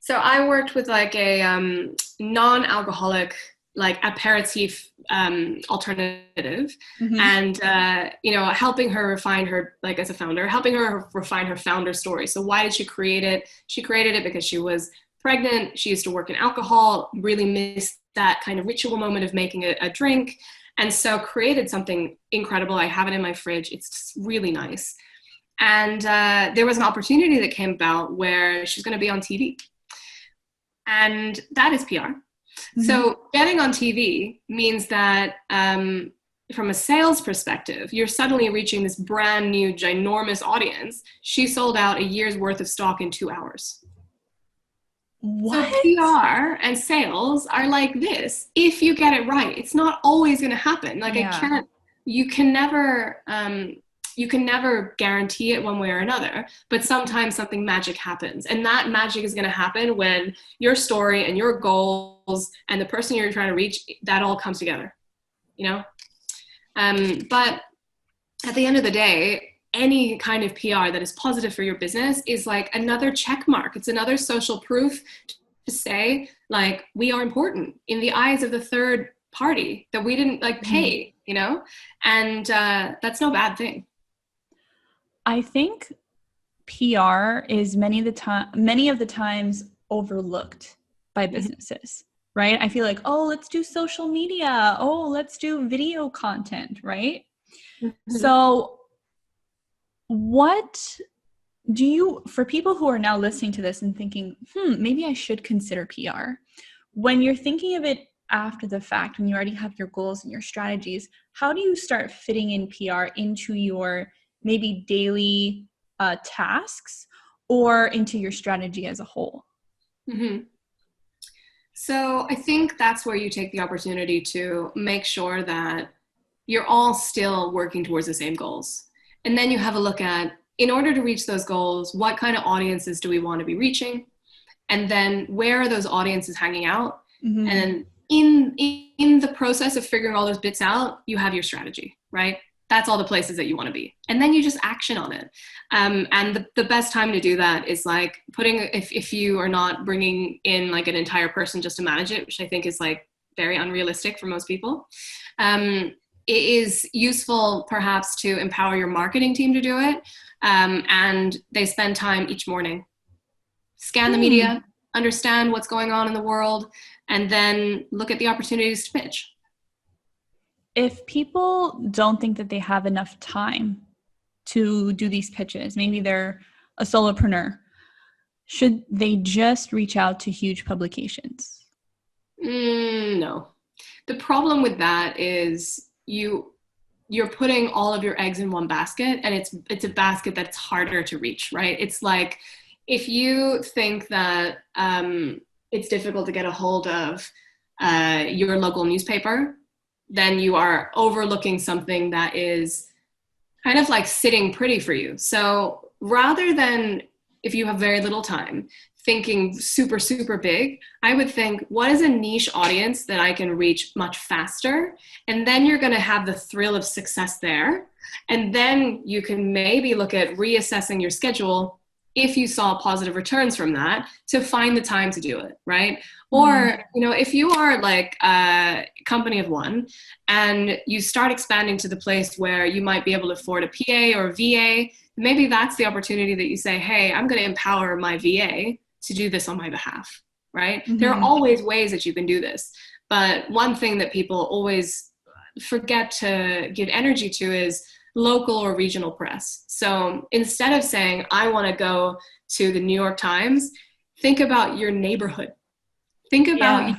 I worked with like a non-alcoholic like aperitif alternative, and helping her refine her, like as a founder, helping her refine her founder story. So why did she create it? She created it because she was pregnant. She used to work in alcohol, really missed that kind of ritual moment of making a drink. And so created something incredible. I have it in my fridge. It's really nice. And there was an opportunity that came about where she's going to be on TV. And that is PR. So getting on TV means that from a sales perspective, you're suddenly reaching this brand new, ginormous audience. She sold out a year's worth of stock in 2 hours. What? So PR and sales are like this. If you get it right, it's not always going to happen. Like you can never you can never guarantee it one way or another, but sometimes something magic happens. And that magic is going to happen when your story and your goals and the person you're trying to reach, that all comes together, you know? But at the end of the day, any kind of PR that is positive for your business is like another check mark. It's another social proof to say, like, we are important in the eyes of the third party that we didn't like pay, you know? And that's no bad thing. I think PR is many of the times overlooked by businesses, right? I feel like, oh, let's do social media. Oh, let's do video content, right? So what do you, for people who are now listening to this and thinking, maybe I should consider PR, when you're thinking of it after the fact, when you already have your goals and your strategies, how do you start fitting in PR into your maybe daily tasks or into your strategy as a whole? So I think that's where you take the opportunity to make sure that you're all still working towards the same goals. And then you have a look at, in order to reach those goals, what kind of audiences do we want to be reaching? And then where are those audiences hanging out? And then in the process of figuring all those bits out, you have your strategy, right? That's all the places that you want to be. And then you just action on it. And the best time to do that is like if you are not bringing in like an entire person just to manage it, which I think is like very unrealistic for most people. It is useful perhaps to empower your marketing team to do it. And they spend time each morning, scan the media, understand what's going on in the world, and then look at the opportunities to pitch. If people don't think that they have enough time to do these pitches, maybe they're a solopreneur, should they just reach out to huge publications? No. The problem with that is you're putting all of your eggs in one basket, and it's a basket that's harder to reach, right? It's like if you think that it's difficult to get a hold of your local newspaper, then you are overlooking something that is kind of like sitting pretty for you. So rather than, if you have very little time, thinking super, super big, I would think, what is a niche audience that I can reach much faster? And then you're going to have the thrill of success there. And then you can maybe look at reassessing your schedule if you saw positive returns from that to find the time to do it, right? Or, you know, if you are like a company of one and you start expanding to the place where you might be able to afford a PA or a VA, maybe that's the opportunity that you say, hey, I'm going to empower my VA to do this on my behalf, right? There are always ways that you can do this. But one thing that people always forget to give energy to is local or regional press. So instead of saying, I want to go to the New York Times, think about your neighborhood. Think about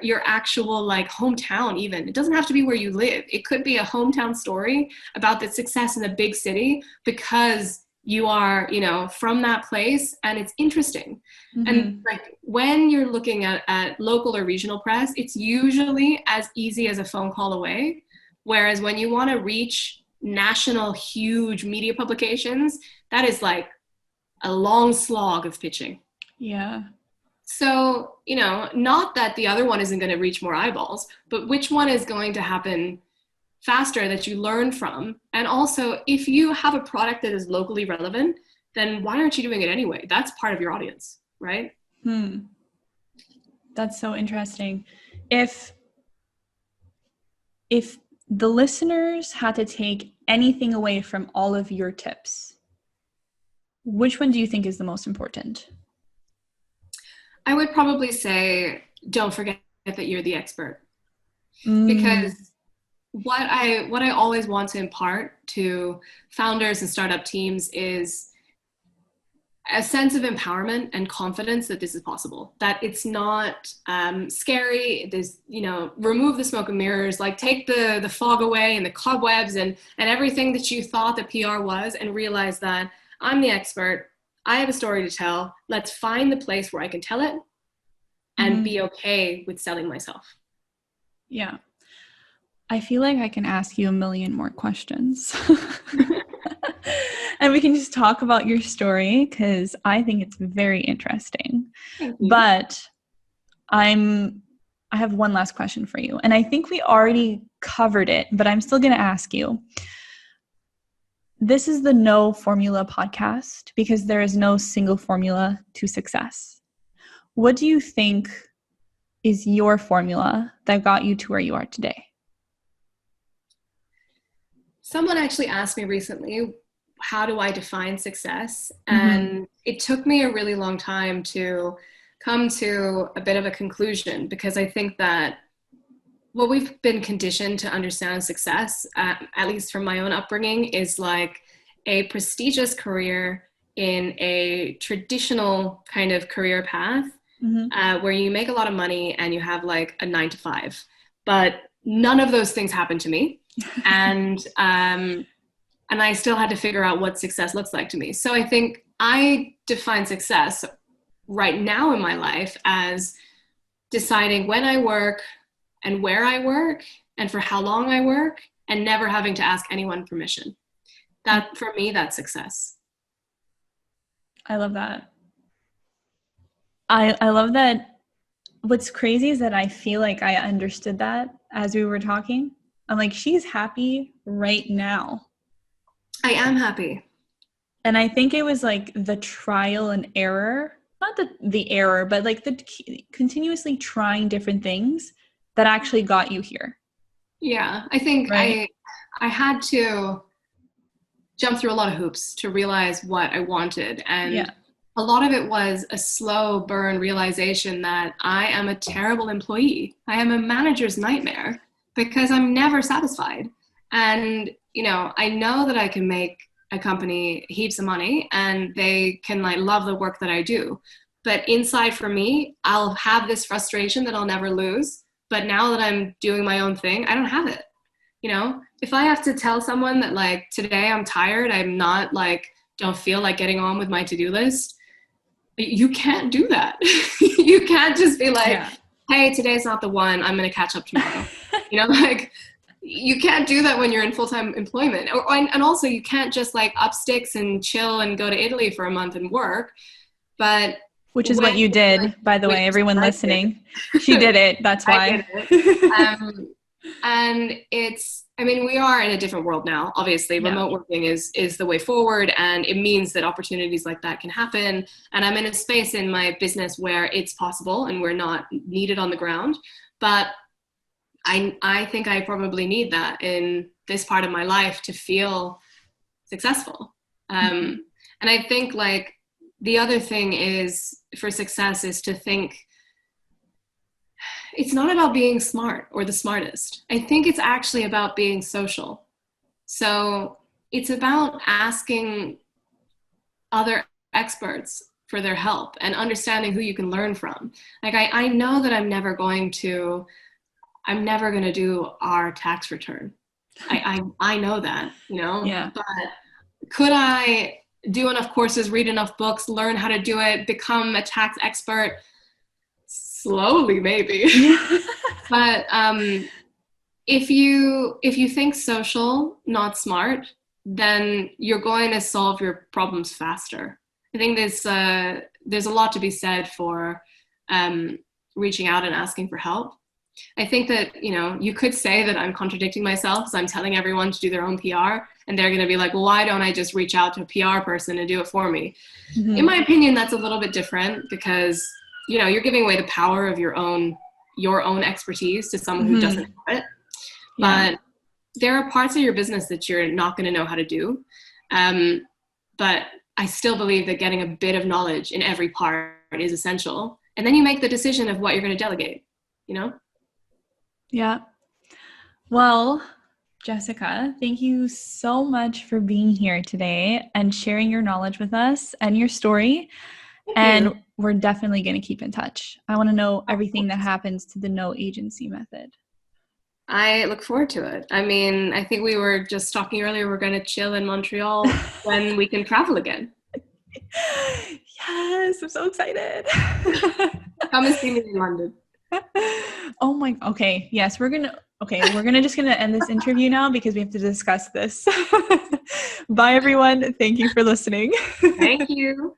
your actual like hometown even. It doesn't have to be where you live. It could be a hometown story about the success in a big city because you are, you know, from that place and it's interesting. And like when you're looking at local or regional press, it's usually as easy as a phone call away. Whereas when you want to reach national, huge media publications, that is like a long slog of pitching. Yeah. So, you know, not that the other one isn't going to reach more eyeballs, but which one is going to happen faster that you learn from? And also, if you have a product that is locally relevant, then why aren't you doing it anyway? That's part of your audience, right? That's so interesting. If the listeners had to take anything away from all of your tips, which one do you think is the most important? I would probably say, don't forget that you're the expert. Because what I always want to impart to founders and startup teams is a sense of empowerment and confidence that this is possible, that it's not scary. There's, you know, remove the smoke and mirrors, like take the fog away and the cobwebs and everything that you thought that PR was, and realize that I'm the expert. I have a story to tell. Let's find the place where I can tell it and be okay with selling myself. Yeah. I feel like I can ask you a million more questions. And we can just talk about your story because I think it's very interesting. Thank you. But I have one last question for you. And I think we already covered it, but I'm still going to ask you. This is the No Formula podcast because there is no single formula to success. What do you think is your formula that got you to where you are today? Someone actually asked me recently, how do I define success? And it took me a really long time to come to a bit of a conclusion, because I think that what we've been conditioned to understand success, at least from my own upbringing, is like a prestigious career in a traditional kind of career path, where you make a lot of money and you have like a 9-to-5. But none of those things happened to me. And I still had to figure out what success looks like to me. So I think I define success right now in my life as deciding when I work and where I work and for how long I work, and never having to ask anyone permission. That, for me, that's success. I love that. I love that. What's crazy is that I feel like I understood that as we were talking. I'm like, she's happy right now. I am happy. And I think it was like the trial and error, not the error, but like the continuously trying different things that actually got you here. Yeah, I think right? I had to jump through a lot of hoops to realize what I wanted. And a lot of it was a slow burn realization that I am a terrible employee. I am a manager's nightmare because I'm never satisfied. And, you know that I can make a company heaps of money and they can like love the work that I do. But inside for me, I'll have this frustration that I'll never lose. But now that I'm doing my own thing, I don't have it. If I have to tell someone that like, today I'm tired, I'm not like, don't feel like getting on with my to-do list, you can't do that. You can't just be like, hey, today's not the one, I'm going to catch up tomorrow. Like you can't do that when you're in full-time employment. And also you can't just like up sticks and chill and go to Italy for a month and work. But which is what you did, by the way, everyone listening. She did it. That's why. I did it. And we are in a different world now. Obviously, remote working is the way forward, and it means that opportunities like that can happen. And I'm in a space in my business where it's possible and we're not needed on the ground. But I think I probably need that in this part of my life to feel successful. And I think like the other thing is for success is to think it's not about being smart or the smartest. I think it's actually about being social. So it's about asking other experts for their help and understanding who you can learn from. Like I know that I'm never going to do our tax return. I know that, but could I do enough courses, read enough books, learn how to do it, become a tax expert? Slowly, maybe. But if you think social, not smart, then you're going to solve your problems faster. I think there's a lot to be said for reaching out and asking for help. I think that, you could say that I'm contradicting myself because I'm telling everyone to do their own PR, and they're going to be like, well, why don't I just reach out to a PR person and do it for me? In my opinion, that's a little bit different because, you're giving away the power of your own expertise to someone who doesn't have it. But there are parts of your business that you're not going to know how to do. But I still believe that getting a bit of knowledge in every part is essential. And then you make the decision of what you're going to delegate, Yeah. Well, Jessica, thank you so much for being here today and sharing your knowledge with us and your story. And we're definitely going to keep in touch. I want to know everything that happens to the no agency method. I look forward to it. I think we were just talking earlier, we're going to chill in Montreal when we can travel again. Yes, I'm so excited. Come and see me in London. Okay. Yes, we're gonna just end this interview now because we have to discuss this. Bye, everyone. Thank you for listening. Thank you.